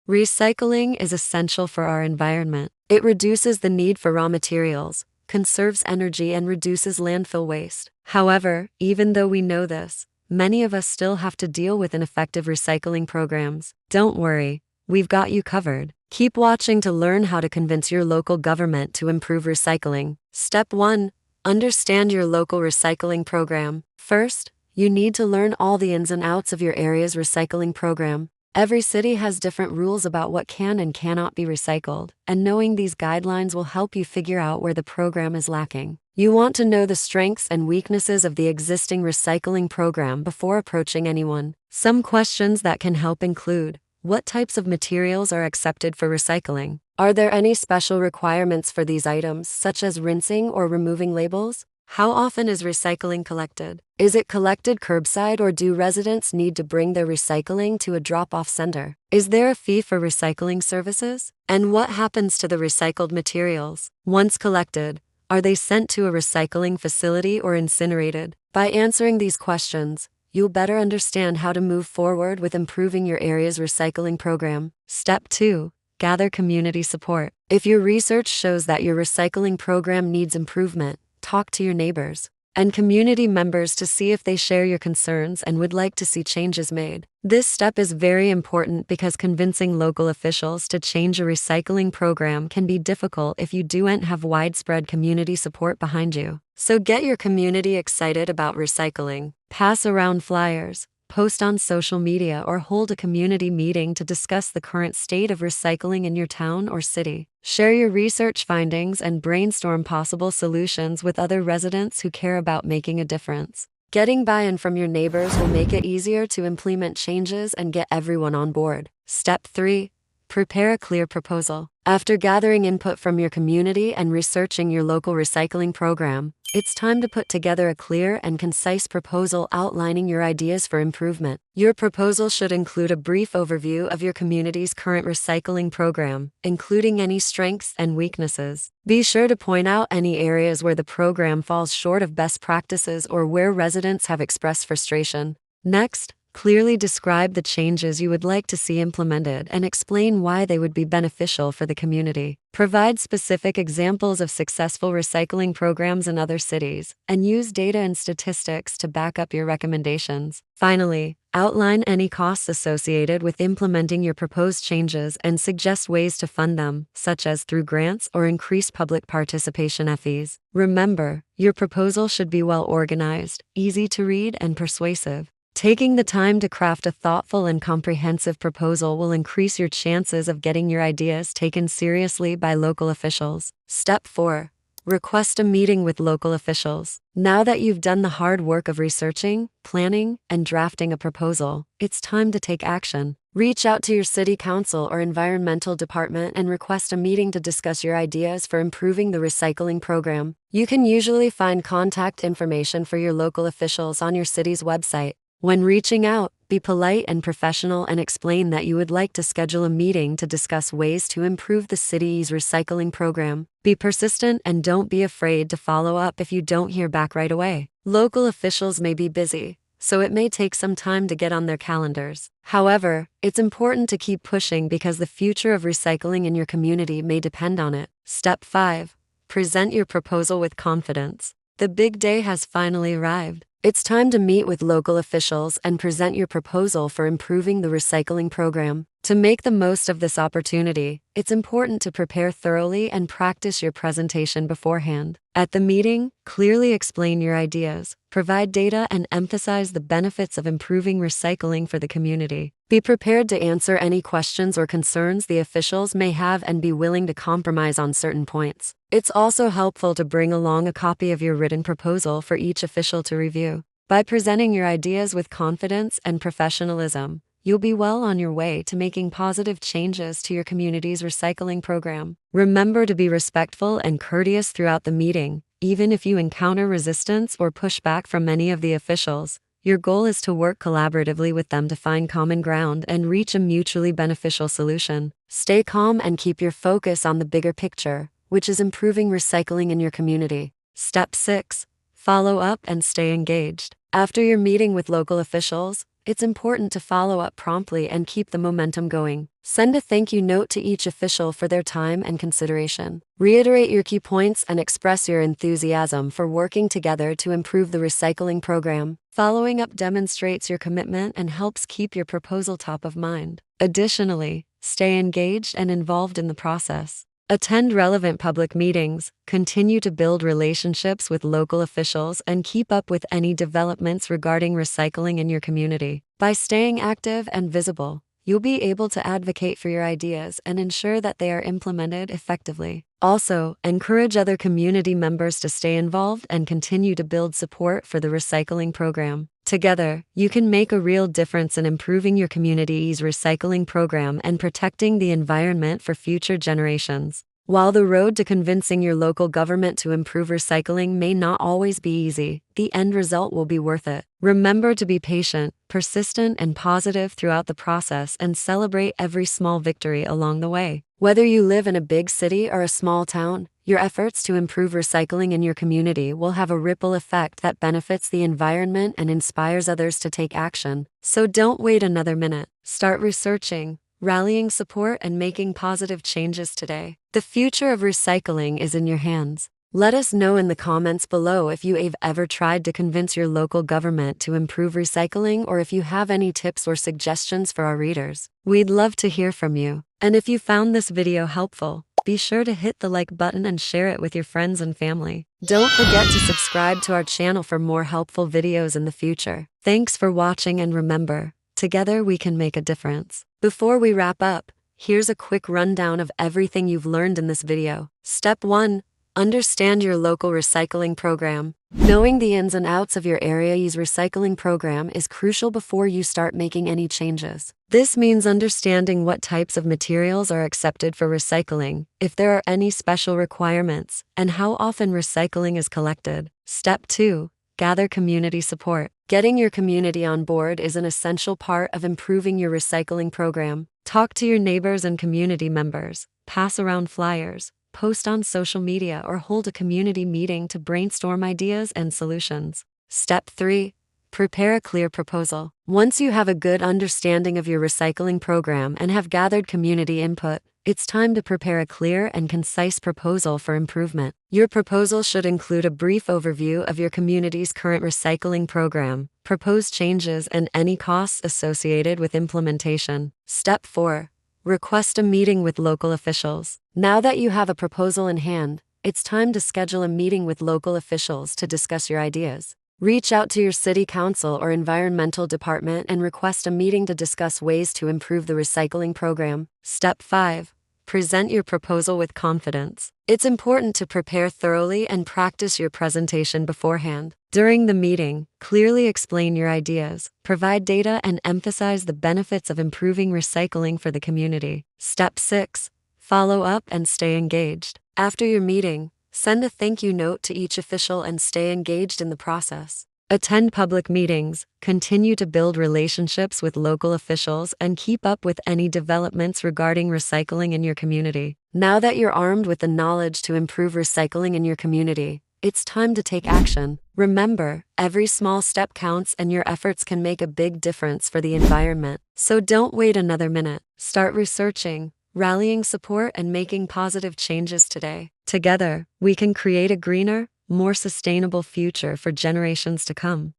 Recycling is essential for our environment. It reduces the need for raw materials, conserves energy, and reduces landfill waste. However, even though we know this, many of us still have to deal with ineffective recycling programs. Don't worry, we've got you covered. Keep watching to learn how to convince your local government to improve recycling. Step 1. Understand your local recycling program. First, you need to learn all the ins and outs of your area's recycling program. Every city has different rules about what can and cannot be recycled, and knowing these guidelines will help you figure out where the program is lacking. You want to know the strengths and weaknesses of the existing recycling program before approaching anyone. Some questions that can help include: what types of materials are accepted for recycling? Are there any special requirements for these items, such as rinsing or removing labels? How often is recycling collected? Is it collected curbside, or do residents need to bring their recycling to a drop-off center? Is there a fee for recycling services? And what happens to the recycled materials? Once collected, are they sent to a recycling facility or incinerated? By answering these questions, you'll better understand how to move forward with improving your area's recycling program. Step 2. Gather community support. If your research shows that your recycling program needs improvement, talk to your neighbors and community members to see if they share your concerns and would like to see changes made. This step is very important because convincing local officials to change a recycling program can be difficult if you don't have widespread community support behind you. So get your community excited about recycling. Pass around flyers, post on social media, or hold a community meeting to discuss the current state of recycling in your town or city. Share your research findings and brainstorm possible solutions with other residents who care about making a difference. Getting buy-in from your neighbors will make it easier to implement changes and get everyone on board. Step 3. Prepare a clear proposal. After gathering input from your community and researching your local recycling program, it's time to put together a clear and concise proposal outlining your ideas for improvement. Your proposal should include a brief overview of your community's current recycling program, including any strengths and weaknesses. Be sure to point out any areas where the program falls short of best practices or where residents have expressed frustration. Next, clearly describe the changes you would like to see implemented and explain why they would be beneficial for the community. Provide specific examples of successful recycling programs in other cities, and use data and statistics to back up your recommendations. Finally, outline any costs associated with implementing your proposed changes and suggest ways to fund them, such as through grants or increased public participation fees. Remember, your proposal should be well organized, easy to read, and persuasive. Taking the time to craft a thoughtful and comprehensive proposal will increase your chances of getting your ideas taken seriously by local officials. Step 4. Request a meeting with local officials. Now that you've done the hard work of researching, planning, and drafting a proposal, it's time to take action. Reach out to your city council or environmental department and request a meeting to discuss your ideas for improving the recycling program. You can usually find contact information for your local officials on your city's website. When reaching out, be polite and professional and explain that you would like to schedule a meeting to discuss ways to improve the city's recycling program. Be persistent and don't be afraid to follow up if you don't hear back right away. Local officials may be busy, so it may take some time to get on their calendars. However, it's important to keep pushing because the future of recycling in your community may depend on it. Step 5. Present your proposal with confidence. The big day has finally arrived. It's time to meet with local officials and present your proposal for improving the recycling program. To make the most of this opportunity, it's important to prepare thoroughly and practice your presentation beforehand. At the meeting, clearly explain your ideas, provide data, and emphasize the benefits of improving recycling for the community. Be prepared to answer any questions or concerns the officials may have and be willing to compromise on certain points. It's also helpful to bring along a copy of your written proposal for each official to review. By presenting your ideas with confidence and professionalism, you'll be well on your way to making positive changes to your community's recycling program. Remember to be respectful and courteous throughout the meeting, even if you encounter resistance or pushback from many of the officials. Your goal is to work collaboratively with them to find common ground and reach a mutually beneficial solution. Stay calm and keep your focus on the bigger picture, which is improving recycling in your community. Step 6. Follow up and stay engaged. After your meeting with local officials, it's important to follow up promptly and keep the momentum going. Send a thank you note to each official for their time and consideration. Reiterate your key points and express your enthusiasm for working together to improve the recycling program. Following up demonstrates your commitment and helps keep your proposal top of mind. Additionally, stay engaged and involved in the process. Attend relevant public meetings, continue to build relationships with local officials, and keep up with any developments regarding recycling in your community. By staying active and visible, you'll be able to advocate for your ideas and ensure that they are implemented effectively. Also, encourage other community members to stay involved and continue to build support for the recycling program. Together, you can make a real difference in improving your community's recycling program and protecting the environment for future generations. While the road to convincing your local government to improve recycling may not always be easy, the end result will be worth it. Remember to be patient, persistent, and positive throughout the process and celebrate every small victory along the way. Whether you live in a big city or a small town, your efforts to improve recycling in your community will have a ripple effect that benefits the environment and inspires others to take action. So don't wait another minute. Start researching, rallying support, and making positive changes today. The future of recycling is in your hands. Let us know in the comments below if you've ever tried to convince your local government to improve recycling, or if you have any tips or suggestions for our readers. We'd love to hear from you. And if you found this video helpful, be sure to hit the like button and share it with your friends and family. Don't forget to subscribe to our channel for more helpful videos in the future. Thanks for watching, and remember, together we can make a difference. Before we wrap up, here's a quick rundown of everything you've learned in this video. Step 1. Understand your local recycling program. Knowing the ins and outs of your area's recycling program is crucial before you start making any changes. This means understanding what types of materials are accepted for recycling, if there are any special requirements, and how often recycling is collected. Step 2. Gather community support. Getting your community on board is an essential part of improving your recycling program. Talk to your neighbors and community members, pass around flyers, post on social media, or hold a community meeting to brainstorm ideas and solutions. Step 3. Prepare a clear proposal. Once you have a good understanding of your recycling program and have gathered community input, it's time to prepare a clear and concise proposal for improvement. Your proposal should include a brief overview of your community's current recycling program, proposed changes, and any costs associated with implementation. Step 4. Request a meeting with local officials. Now that you have a proposal in hand, it's time to schedule a meeting with local officials to discuss your ideas. Reach out to your city council or environmental department and request a meeting to discuss ways to improve the recycling program. Step 5. Present your proposal with confidence. It's important to prepare thoroughly and practice your presentation beforehand. During the meeting, clearly explain your ideas, provide data, and emphasize the benefits of improving recycling for the community. Step 6. Follow up and stay engaged. After your meeting, send a thank you note to each official and stay engaged in the process. Attend public meetings, continue to build relationships with local officials, and keep up with any developments regarding recycling in your community. Now that you're armed with the knowledge to improve recycling in your community, it's time to take action. Remember, every small step counts, and your efforts can make a big difference for the environment. So don't wait another minute. Start researching, rallying support, and making positive changes today. Together, we can create a greener, more sustainable future for generations to come.